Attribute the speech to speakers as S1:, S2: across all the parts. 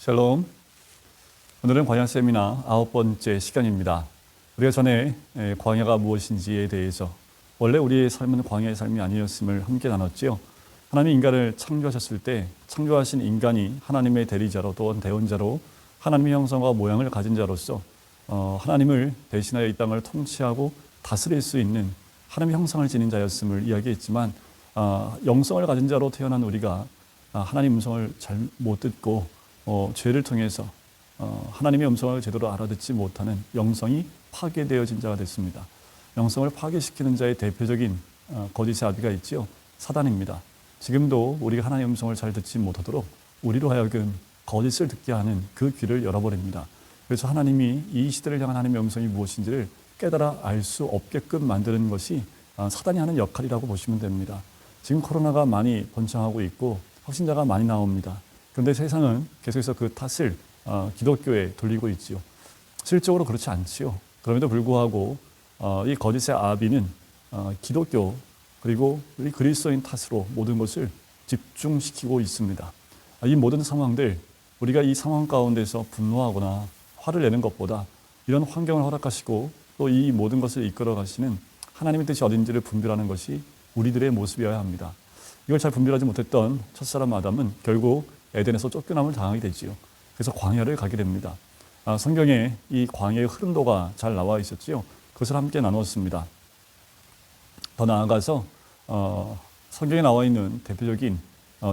S1: 샬롬. 오늘은 광야 세미나 9번째 시간입니다. 우리가 전에 광야가 무엇인지에 대해서 원래 우리의 삶은 광야의 삶이 아니었음을 함께 나눴지요. 하나님이 인간을 창조하셨을 때 창조하신 인간이 하나님의 대리자로 또한 대언자로 하나님의 형상과 모양을 가진 자로서 하나님을 대신하여 이 땅을 통치하고 다스릴 수 있는 하나님의 형상을 지닌 자였음을 이야기했지만 영성을 가진 자로 태어난 우리가 하나님 음성을 잘 못 듣고 죄를 통해서 하나님의 음성을 제대로 알아듣지 못하는 영성이 파괴되어진 자가 됐습니다. 영성을 파괴시키는 자의 대표적인 거짓의 아비가 있지요. 사단입니다. 지금도 우리가 하나님의 음성을 잘 듣지 못하도록 우리로 하여금 거짓을 듣게 하는 그 귀를 열어버립니다. 그래서 하나님이 이 시대를 향한 하나님의 음성이 무엇인지를 깨달아 알 수 없게끔 만드는 것이 사단이 하는 역할이라고 보시면 됩니다. 지금 코로나가 많이 번창하고 있고 확진자가 많이 나옵니다. 그런데 세상은 계속해서 그 탓을 기독교에 돌리고 있지요. 실적으로 그렇지 않지요. 그럼에도 불구하고 이 거짓의 아비는 기독교 그리고 우리 그리스도인 탓으로 모든 것을 집중시키고 있습니다. 이 모든 상황들, 우리가 이 상황 가운데서 분노하거나 화를 내는 것보다 이런 환경을 허락하시고 또 이 모든 것을 이끌어 가시는 하나님의 뜻이 어딘지를 분별하는 것이 우리들의 모습이어야 합니다. 이걸 잘 분별하지 못했던 첫사람 아담은 결국 에덴에서 쫓겨남을 당하게 되지요. 그래서 광야를 가게 됩니다. 성경에 이 광야의 흐름도가 잘 나와 있었지요. 그것을 함께 나누었습니다. 더 나아가서 성경에 나와 있는 대표적인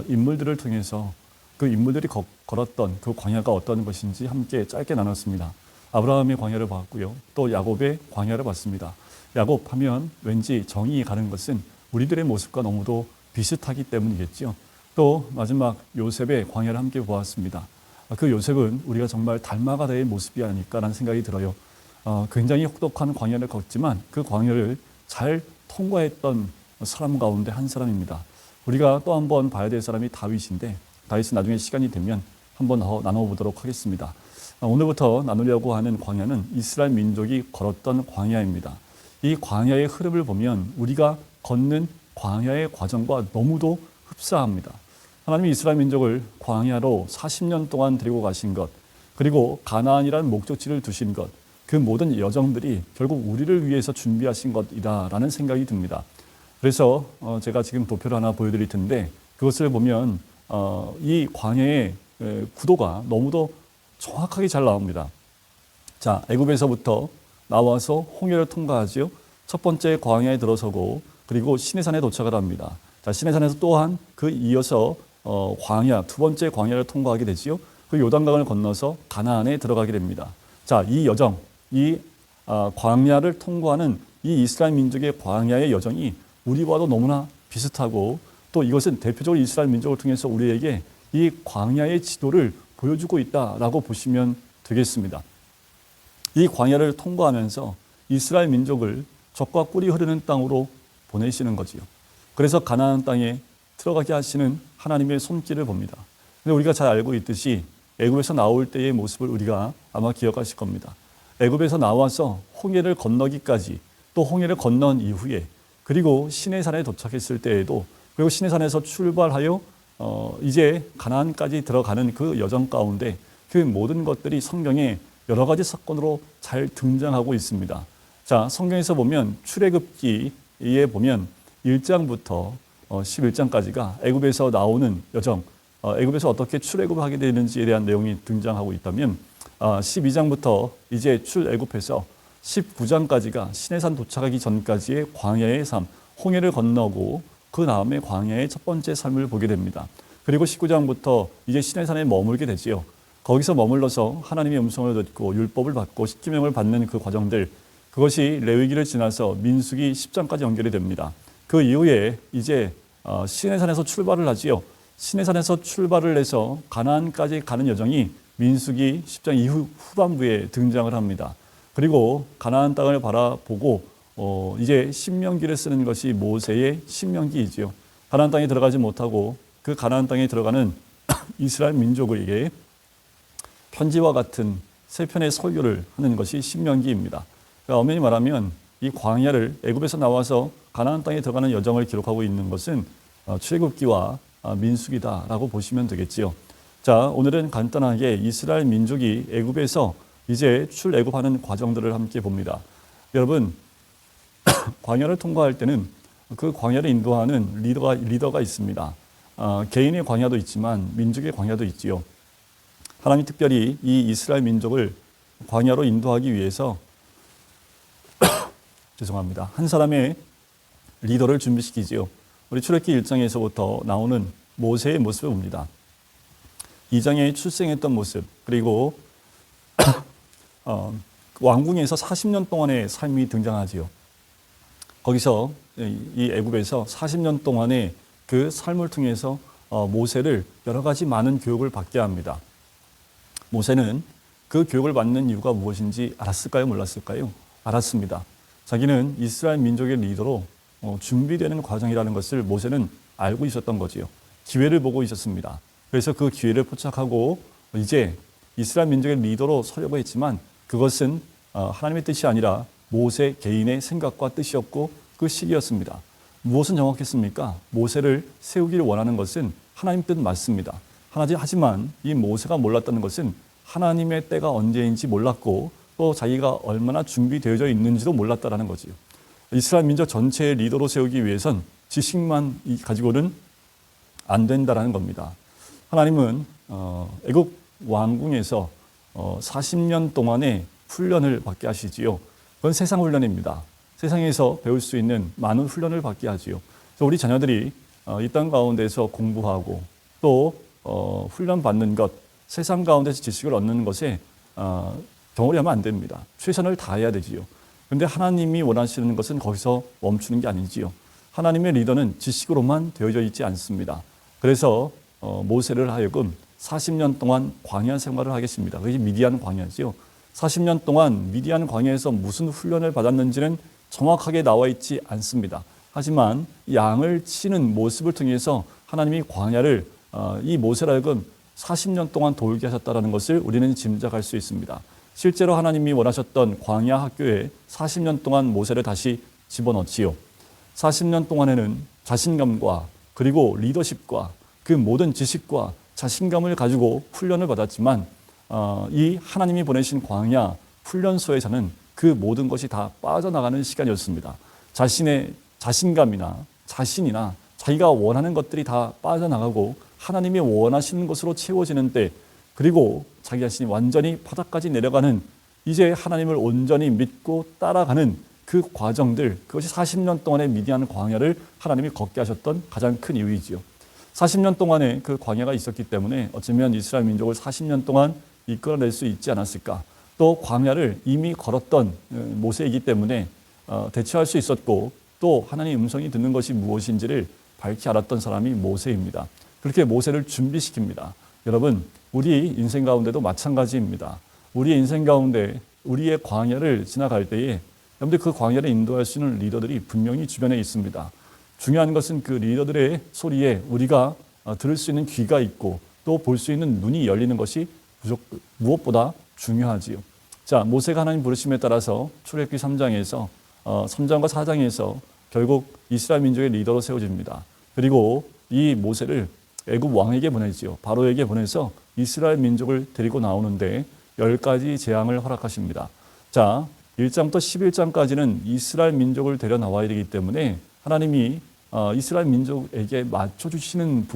S1: 인물들을 통해서 그 인물들이 걸었던 그 광야가 어떤 것인지 함께 짧게 나눴습니다. 아브라함의 광야를 봤고요. 또 야곱의 광야를 봤습니다. 야곱 하면 왠지 정이 가는 것은 우리들의 모습과 너무도 비슷하기 때문이겠지요. 또 마지막 요셉의 광야를 함께 보았습니다. 그 요셉은 우리가 정말 닮아가다의 모습이 아닐까라는 생각이 들어요. 굉장히 혹독한 광야를 걷지만 그 광야를 잘 통과했던 사람 가운데 한 사람입니다. 우리가 또 한 번 봐야 될 사람이 다윗인데 다윗은 나중에 시간이 되면 한번 더 나눠보도록 하겠습니다. 오늘부터 나누려고 하는 광야는 이스라엘 민족이 걸었던 광야입니다. 이 광야의 흐름을 보면 우리가 걷는 광야의 과정과 너무도 흡사합니다. 하나님이 이스라엘 민족을 광야로 40년 동안 데리고 가신 것, 그리고 가나안이라는 목적지를 두신 것, 그 모든 여정들이 결국 우리를 위해서 준비하신 것이다라는 생각이 듭니다. 그래서 제가 지금 도표를 하나 보여드릴 텐데 그것을 보면 이 광야의 구도가 너무도 정확하게 잘 나옵니다. 자, 애굽에서부터 나와서 홍해를 통과하지요. 첫 번째 광야에 들어서고 그리고 시내산에 도착을 합니다. 자, 시내산에서 또한 그 이어서 광야, 두 번째 광야를 통과하게 되지요. 그 요단강을 건너서 가나안에 들어가게 됩니다. 자, 이 여정, 이 광야를 통과하는 이 이스라엘 민족의 광야의 여정이 우리와도 너무나 비슷하고 또 이것은 대표적으로 이스라엘 민족을 통해서 우리에게 이 광야의 지도를 보여주고 있다라고 보시면 되겠습니다. 이 광야를 통과하면서 이스라엘 민족을 젖과 꿀이 흐르는 땅으로 보내시는 거지요. 그래서 가나안 땅에 들어가게 하시는 하나님의 손길을 봅니다. 근데 우리가 잘 알고 있듯이 애굽에서 나올 때의 모습을 우리가 아마 기억하실 겁니다. 애굽에서 나와서 홍해를 건너기까지 또 홍해를 건넌 이후에 그리고 시내산에 도착했을 때에도 그리고 시내산에서 출발하여 이제 가나안까지 들어가는 그 여정 가운데 그 모든 것들이 성경에 여러 가지 사건으로 잘 등장하고 있습니다. 자, 성경에서 보면 출애굽기에 보면 1장부터 11장까지가 애굽에서 나오는 여정, 애굽에서 어떻게 출애굽을 하게 되는지에 대한 내용이 등장하고 있다면 12장부터 이제 출애굽해서 19장까지가 시내산 도착하기 전까지의 광야의 삶, 홍해를 건너고 그 다음에 광야의 첫 번째 삶을 보게 됩니다. 그리고 19장부터 이제 시내산에 머물게 되지요. 거기서 머물러서 하나님의 음성을 듣고 율법을 받고 십계명을 받는 그 과정들, 그것이 레위기를 지나서 민수기 10장까지 연결이 됩니다. 그 이후에 이제 시내산에서 출발을 하지요. 시내산에서 출발을 해서 가나안까지 가는 여정이 민수기 10장 이후 후반부에 등장을 합니다. 그리고 가나안 땅을 바라보고 이제 신명기를 쓰는 것이 모세의 신명기이지요. 가나안 땅에 들어가지 못하고 그 가나안 땅에 들어가는 이스라엘 민족에게 편지와 같은 세 편의 설교를 하는 것이 신명기입니다. 그러니까 엄연히 말하면 이 광야를 애굽에서 나와서 가나안 땅에 들어가는 여정을 기록하고 있는 것은 출애굽기와 민수기다라고 보시면 되겠지요. 자, 오늘은 간단하게 이스라엘 민족이 애굽에서 이제 출애굽하는 과정들을 함께 봅니다. 여러분, 광야를 통과할 때는 그 광야를 인도하는 리더가 있습니다. 개인의 광야도 있지만 민족의 광야도 있지요. 하나님이 특별히 이 이스라엘 민족을 광야로 인도하기 위해서 죄송합니다. 한 사람의 리더를 준비시키지요. 우리 출애굽기 1장에서부터 나오는 모세의 모습을 봅니다. 2장에 출생했던 모습, 그리고 왕궁에서 40년 동안의 삶이 등장하지요. 거기서 이 애굽에서 40년 동안의 그 삶을 통해서 모세를 여러 가지 많은 교육을 받게 합니다. 모세는 그 교육을 받는 이유가 무엇인지 알았을까요? 몰랐을까요? 알았습니다. 자기는 이스라엘 민족의 리더로 준비되는 과정이라는 것을 모세는 알고 있었던 거지요. 기회를 보고 있었습니다. 그래서 그 기회를 포착하고 이제 이스라엘 민족의 리더로 서려고 했지만 그것은 하나님의 뜻이 아니라 모세 개인의 생각과 뜻이었고 그 시기였습니다. 무엇은 정확했습니까? 모세를 세우기를 원하는 것은 하나님 뜻 맞습니다. 하지만 이 모세가 몰랐다는 것은 하나님의 때가 언제인지 몰랐고 또 자기가 얼마나 준비되어져 있는지도 몰랐다는 거지요. 이스라엘 민족 전체의 리더로 세우기 위해선 지식만 가지고는 안 된다는 겁니다. 하나님은 애굽 왕궁에서 40년 동안의 훈련을 받게 하시지요. 그건 세상 훈련입니다. 세상에서 배울 수 있는 많은 훈련을 받게 하지요. 우리 자녀들이 이 땅 가운데서 공부하고 또 훈련 받는 것, 세상 가운데서 지식을 얻는 것에 덩어리 하면 안 됩니다. 최선을 다해야 되지요. 그런데 하나님이 원하시는 것은 거기서 멈추는 게 아니지요. 하나님의 리더는 지식으로만 되어져 있지 않습니다. 그래서 모세를 하여금 40년 동안 광야 생활을 하겠습니다. 그게 미디안 광야지요. 40년 동안 미디안 광야에서 무슨 훈련을 받았는지는 정확하게 나와 있지 않습니다. 하지만 양을 치는 모습을 통해서 하나님이 광야를 이 모세를 하여금 40년 동안 돌게 하셨다는 것을 우리는 짐작할 수 있습니다. 실제로 하나님이 원하셨던 광야 학교에 40년 동안 모세를 다시 집어넣지요. 40년 동안에는 자신감과 그리고 리더십과 그 모든 지식과 자신감을 가지고 훈련을 받았지만 이 하나님이 보내신 광야 훈련소에서는 그 모든 것이 다 빠져나가는 시간이었습니다. 자신의 자신감이나 자신이나 자기가 원하는 것들이 다 빠져나가고 하나님이 원하시는 것으로 채워지는 때, 그리고 자기 자신이 완전히 바닥까지 내려가는, 이제 하나님을 온전히 믿고 따라가는 그 과정들, 그것이 40년 동안의 미디안 광야를 하나님이 걷게 하셨던 가장 큰 이유이지요. 40년 동안의 그 광야가 있었기 때문에 어쩌면 이스라엘 민족을 40년 동안 이끌어낼 수 있지 않았을까. 또 광야를 이미 걸었던 모세이기 때문에 대처할 수 있었고, 또 하나님의 음성이 듣는 것이 무엇인지를 밝히 알았던 사람이 모세입니다. 그렇게 모세를 준비시킵니다. 여러분, 우리 인생 가운데도 마찬가지입니다. 우리의 인생 가운데 우리의 광야를 지나갈 때에 여러분들 그 광야를 인도할 수 있는 리더들이 분명히 주변에 있습니다. 중요한 것은 그 리더들의 소리에 우리가 들을 수 있는 귀가 있고 또 볼 수 있는 눈이 열리는 것이 무엇보다 중요하지요. 자, 모세가 하나님 부르심에 따라서 출애굽기 3장에서 3장과 4장에서 결국 이스라엘 민족의 리더로 세워집니다. 그리고 이 모세를 애굽 왕에게 보내지요. 바로에게 보내서 이스라엘 민족을 데리고 나오는데 10가지 재앙을 허락하십니다. 자, 1장부터 11장까지는 이스라엘 민족을 데려 나와야 되기 때문에 하나님이 이스라엘 민족에게 맞춰주시는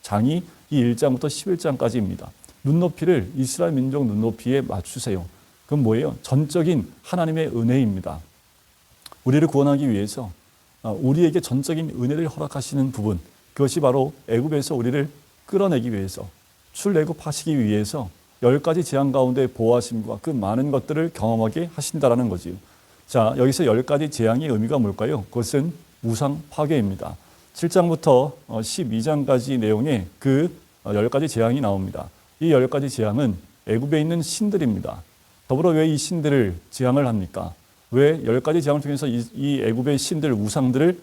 S1: 장이 이 1장부터 11장까지입니다. 눈높이를 이스라엘 민족 눈높이에 맞추세요. 그건 뭐예요? 전적인 하나님의 은혜입니다. 우리를 구원하기 위해서 우리에게 전적인 은혜를 허락하시는 부분, 그것이 바로 애굽에서 우리를 끌어내기 위해서, 출애굽하시기 위해서 10가지 재앙 가운데 보호하심과 그 많은 것들을 경험하게 하신다라는 거지요. 자, 여기서 10가지 재앙의 의미가 뭘까요? 그것은 우상 파괴입니다. 7장부터 12장까지 내용의 그 10가지 재앙이 나옵니다. 이 10가지 재앙은 애굽에 있는 신들입니다. 더불어 왜 이 신들을 재앙을 합니까? 왜 10가지 재앙을 통해서 이 애굽의 신들, 우상들을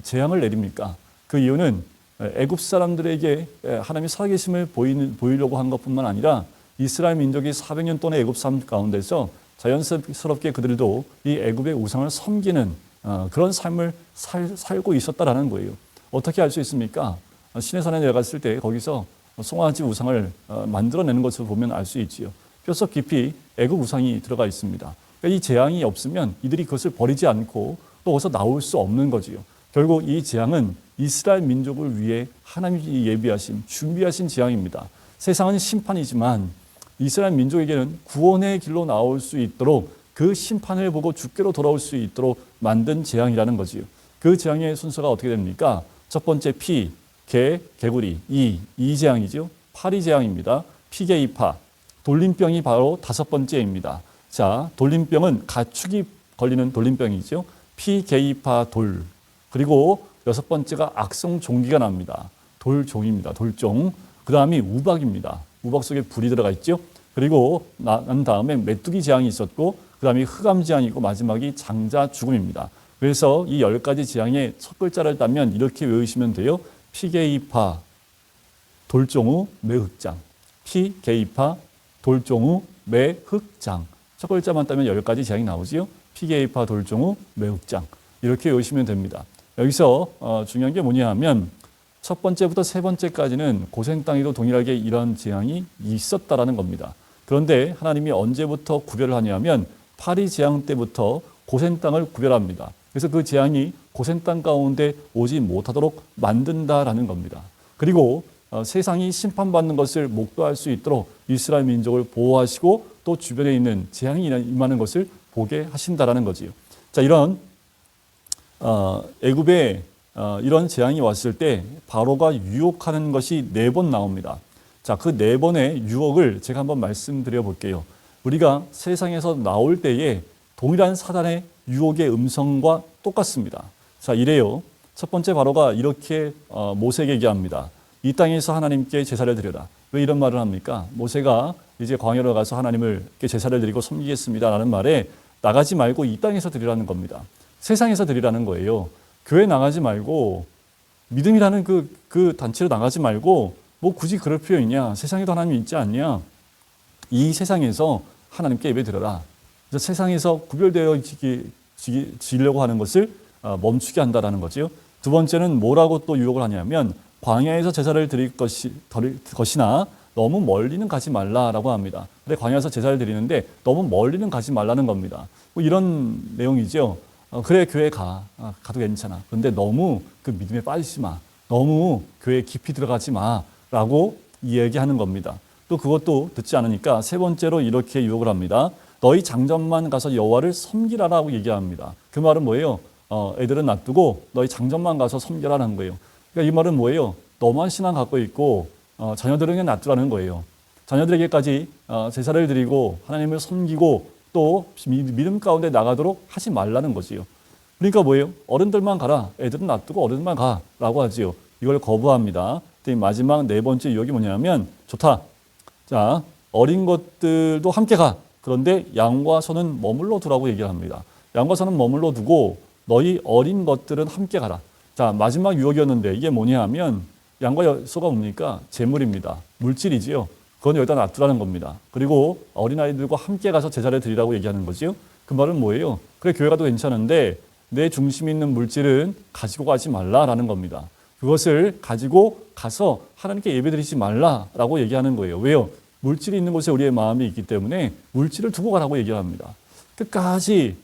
S1: 재앙을 내립니까? 그 이유는 애굽 사람들에게 하나님의 살아계심을 보이려고 한 것뿐만 아니라 이스라엘 민족이 400년 동안의 애굽 삶 가운데서 자연스럽게 그들도 이 애굽의 우상을 섬기는 그런 삶을 살고 있었다라는 거예요. 어떻게 알 수 있습니까? 시내산에 내려갔을 때 거기서 송아지 우상을 만들어내는 것을 보면 알 수 있지요. 뼛속 깊이 애굽 우상이 들어가 있습니다. 그러니까 이 재앙이 없으면 이들이 그것을 버리지 않고 또 어디서 나올 수 없는 거지요. 결국 이 재앙은 이스라엘 민족을 위해 하나님이 예비하신 준비하신 재앙입니다. 세상은 심판이지만 이스라엘 민족에게는 구원의 길로 나올 수 있도록 그 심판을 보고 주께로 돌아올 수 있도록 만든 재앙이라는 거지요. 그 재앙의 순서가 어떻게 됩니까? 첫 번째 피, 개구리, 이 재앙이죠. 파리 재앙입니다. 피게이파, 돌림병이 바로 다섯 번째입니다. 자, 돌림병은 가축이 걸리는 돌림병이죠. 피게이파 돌. 그리고 여섯 번째가 악성종기가 납니다. 돌종입니다. 돌종. 그 다음이 우박입니다. 우박 속에 불이 들어가 있죠. 그리고 난 다음에 메뚜기 재앙이 있었고 그 다음이 흑암 재앙이고 마지막이 장자 죽음입니다. 그래서 이 10가지 재앙의 첫 글자를 따면 이렇게 외우시면 돼요. 피게이파 돌종우 매흑장. 피게이파 돌종우 매흑장. 첫 글자만 따면 10가지 재앙이 나오지요. 피게이파 돌종우 매흑장. 이렇게 외우시면 됩니다. 여기서 중요한 게 뭐냐 하면 첫 번째부터 세 번째까지는 고센 땅에도 동일하게 이런 재앙이 있었다라는 겁니다. 그런데 하나님이 언제부터 구별을 하냐면 파리 재앙 때부터 고센 땅을 구별합니다. 그래서 그 재앙이 고센 땅 가운데 오지 못하도록 만든다라는 겁니다. 그리고 세상이 심판받는 것을 목도할 수 있도록 이스라엘 민족을 보호하시고 또 주변에 있는 재앙이 임하는 것을 보게 하신다라는 거지요. 자, 이런 애굽에 이런 재앙이 왔을 때 바로가 유혹하는 것이 4번 나옵니다. 자, 그 4번의 유혹을 제가 한번 말씀드려 볼게요. 우리가 세상에서 나올 때에 동일한 사단의 유혹의 음성과 똑같습니다. 자, 이래요. 첫 번째 바로가 이렇게 모세에게 얘기합니다. 이 땅에서 하나님께 제사를 드려라. 왜 이런 말을 합니까? 모세가 이제 광야로 가서 하나님을 제사를 드리고 섬기겠습니다라는 말에 나가지 말고 이 땅에서 드리라는 겁니다. 세상에서 드리라는 거예요. 교회 나가지 말고 믿음이라는 그 단체로 나가지 말고 뭐 굳이 그럴 필요 있냐? 세상에도 하나님이 있지 않냐? 이 세상에서 하나님께 예배 드려라. 그래서 세상에서 구별되어 지려고 하는 것을 멈추게 한다라는 거죠. 두 번째는 뭐라고 또 유혹을 하냐면 광야에서 제사를 드릴 것이나 너무 멀리는 가지 말라라고 합니다. 근데 광야에서 제사를 드리는데 너무 멀리는 가지 말라는 겁니다. 뭐 이런 내용이죠. 그래 교회 가도 괜찮아. 그런데 너무 그 믿음에 빠지지 마. 너무 교회 깊이 들어가지 마라고 이야기하는 겁니다. 또 그것도 듣지 않으니까 세 번째로 이렇게 유혹을 합니다. 너희 장전만 가서 여호와를 섬기라라고 얘기합니다. 그 말은 뭐예요? 애들은 놔두고 너희 장전만 가서 섬기라는 거예요. 그러니까 이 말은 뭐예요? 너만 신앙 갖고 있고 자녀들에게 놔두라는 거예요. 자녀들에게까지 제사를 드리고 하나님을 섬기고 또 믿음 가운데 나가도록 하지 말라는 거지요. 그러니까 뭐예요? 어른들만 가라. 애들은 놔두고 어른들만 가라고 하지요. 이걸 거부합니다. 마지막 네 번째 유혹이 뭐냐면 좋다. 자, 어린 것들도 함께 가. 그런데 양과 소는 머물러 두라고 얘기를 합니다. 양과 소는 머물러 두고 너희 어린 것들은 함께 가라. 자, 마지막 유혹이었는데 이게 뭐냐 하면 양과 소가 뭡니까? 재물입니다. 물질이지요. 그건 여기다 놔두라는 겁니다. 그리고 어린아이들과 함께 가서 제사를 드리라고 얘기하는 거지요. 그 말은 뭐예요? 그래 교회 가도 괜찮은데 내 중심이 있는 물질은 가지고 가지 말라라는 겁니다. 그것을 가지고 가서 하나님께 예배드리지 말라라고 얘기하는 거예요. 왜요? 물질이 있는 곳에 우리의 마음이 있기 때문에 물질을 두고 가라고 얘기를 합니다. 끝까지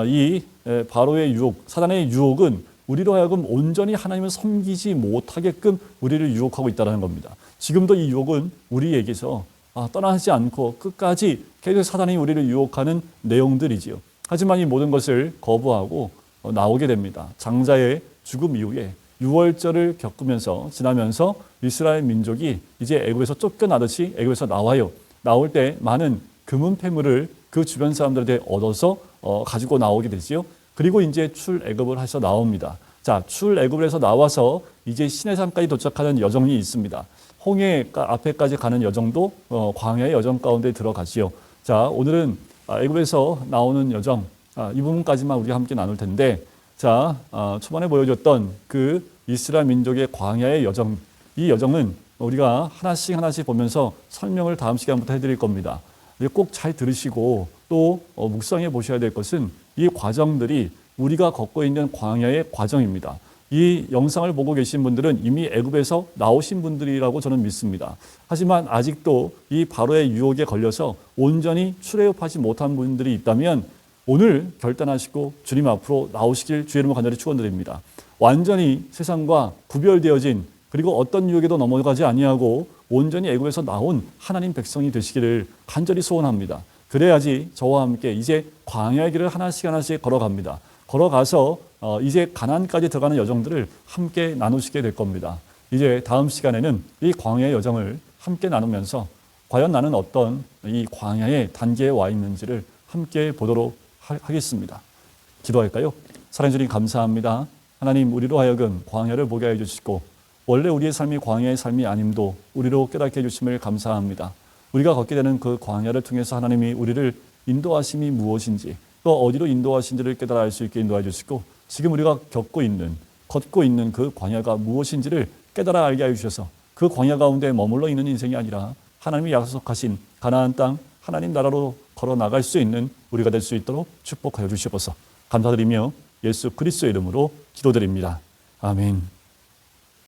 S1: 이 바로의 유혹, 사단의 유혹은 우리로 하여금 온전히 하나님을 섬기지 못하게끔 우리를 유혹하고 있다는 겁니다. 지금도 이 유혹은 우리에게서 떠나지 않고 끝까지 계속 사단이 우리를 유혹하는 내용들이지요. 하지만 이 모든 것을 거부하고 나오게 됩니다. 장자의 죽음 이후에 6월절을 겪으면서 지나면서 이스라엘 민족이 이제 애굽에서 쫓겨나듯이 애굽에서 나와요. 나올 때 많은 금은 패물을 그 주변 사람들한테 얻어서 가지고 나오게 되지요. 그리고 이제 출애굽을 해서 나옵니다. 자, 출애굽을 해서 나와서 이제 시내산까지 도착하는 여정이 있습니다. 홍해 앞에까지 가는 여정도 광야의 여정 가운데 들어가지요. 자, 오늘은 애굽에서 나오는 여정 이 부분까지만 우리가 함께 나눌 텐데, 자, 초반에 보여줬던 그 이스라엘 민족의 광야의 여정, 이 여정은 우리가 하나씩 보면서 설명을 다음 시간부터 해드릴 겁니다. 꼭 잘 들으시고 또 묵상해 보셔야 될 것은 이 과정들이 우리가 걷고 있는 광야의 과정입니다. 이 영상을 보고 계신 분들은 이미 애굽에서 나오신 분들이라고 저는 믿습니다. 하지만 아직도 이 바로의 유혹에 걸려서 온전히 출애굽하지 못한 분들이 있다면 오늘 결단하시고 주님 앞으로 나오시길 주의 이름으로 간절히 축원드립니다. 완전히 세상과 구별되어진 그리고 어떤 유혹에도 넘어가지 아니하고 온전히 애굽에서 나온 하나님 백성이 되시기를 간절히 소원합니다. 그래야지 저와 함께 이제 광야의 길을 하나씩 걸어갑니다. 걸어가서 이제 가나안까지 들어가는 여정들을 함께 나누시게 될 겁니다. 이제 다음 시간에는 이 광야의 여정을 함께 나누면서 과연 나는 어떤 이 광야의 단계에 와 있는지를 함께 보도록 하겠습니다. 기도할까요? 사랑해 주님 감사합니다. 하나님 우리로 하여금 광야를 보게 해주시고 원래 우리의 삶이 광야의 삶이 아님도 우리로 깨닫게 해주심을 감사합니다. 우리가 걷게 되는 그 광야를 통해서 하나님이 우리를 인도하심이 무엇인지 또 어디로 인도하신지를 깨달아 알 수 있게 인도해 주시고 지금 우리가 걷고 있는 그 광야가 무엇인지를 깨달아 알게 해 주셔서 그 광야 가운데 머물러 있는 인생이 아니라 하나님이 약속하신 가나안 땅 하나님 나라로 걸어 나갈 수 있는 우리가 될 수 있도록 축복하여 주시옵소서. 감사드리며 예수 그리스도의 이름으로 기도드립니다. 아멘.